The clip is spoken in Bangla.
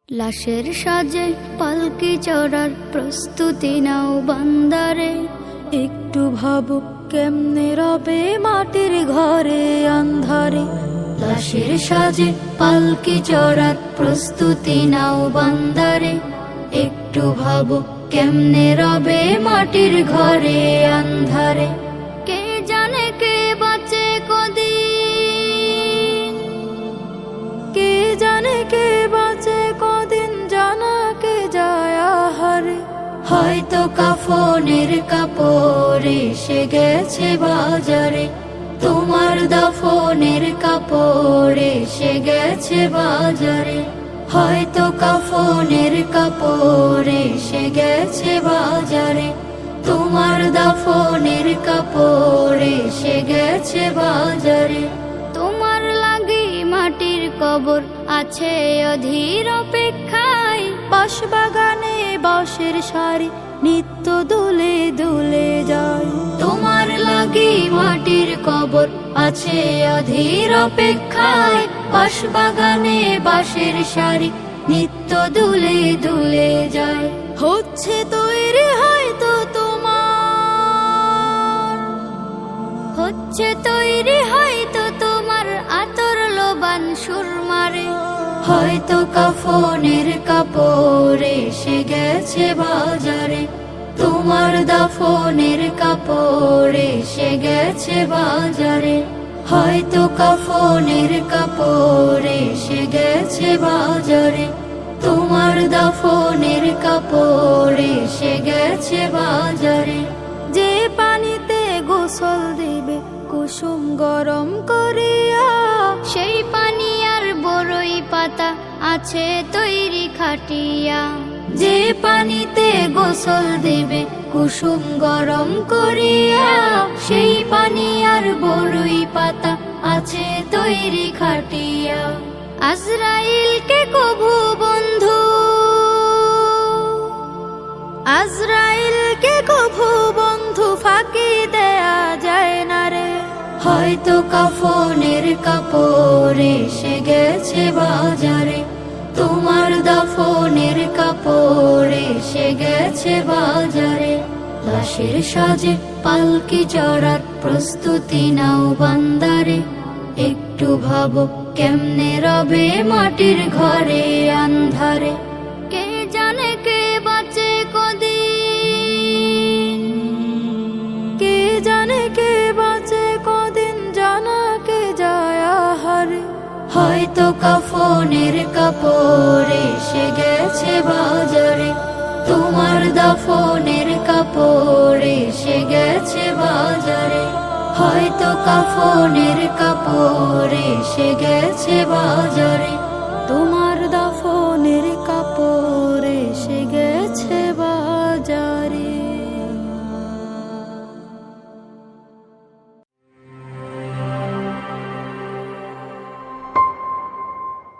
লাশের সাজে পালকি চড়ার প্রস্তুতি নাও বান্দারে। একটু ভাবো কেমনে রবে মাটির ঘরে আন্ধারে। লাশের সাজে পালকি চড়ার প্রস্তুতি নাও বান্দারে। একটু ভাবো কেমনে রবে মাটির ঘরে আন্ধারে। কে জানে কে বাঁচে কদিন, কে জানে কে বাঁচে কদিন, জানা কে যায় আহারে। হয়তো কাফনের কাপড় এসে গেছে বাজারে। তোমার দাফনের কাপড় এসে গেছে বাজারে। হয়তো কাফনের কাপড় এসে গেছে বাজারে। তোমার দাফনের কাপড় এসে গেছে বাজারে। তোমার লাগি মাটির কবর আছে অধীর অপেক্ষায়। বাঁশ বাগানে বাঁশের সারি নিত্য দুলে দুলে যায়। তোমার লাগি মাটির কবর আছে অধীর অপেক্ষায়। বাঁশ বাগানে বাঁশের সারি নিত্য দুলে দুলে যায়। হচ্ছে তৈরি হয়তো তোমার, হচ্ছে তৈরি হয়তো তোমার আতর লোবান সুরমারে। হয়তো কাফনের কাপড় এসে গেছে বাজারে। তোমার দাফনের কাপড় এসে গেছে বাজারে। হয়তো কাফনের কাপড় এসে গেছে বাজারে। তোমার দাফনের কাপড় এসে গেছে বাজারে। যে পানিতে গোসল দিবে কুসুম গরম করিয়া, সেই পানি আর বড়ই পাতা আছে তৈরি খাটিয়া। যে পানিতে গোসল দেবে কুসুম গরম করিয়া, সেই পানি আর বড়ই পাতা আছে তৈরি খাটিয়া। আজরাইলকে কভু বন্ধু, আজরাইলকে কভু বন্ধু ফাঁকি দেয়া যায় না রে। হয়তো কাফনের কাপড় এসে গেছে বাজারে। তোমার দাফনের কাপড় এসে গেছে বাজারে। লাশের সাজে পালকি চড়ার প্রস্তুতি নাও বান্দারে। একটু ভাবো কেমনে রবে মাটির ঘরে আন্ধারে। কে জানে কে বাঁচে কদিন, কে জানে কে বাঁচে কদিন, জানা কে যায় আহারে। হয়তো কাফনের কাপড় এসে গেছে বাজারে। তোমার দাফনের কাপড় এসে গেছে বাজারে। হয়তো কাফনের কাপড় এসে গেছে বাজারে।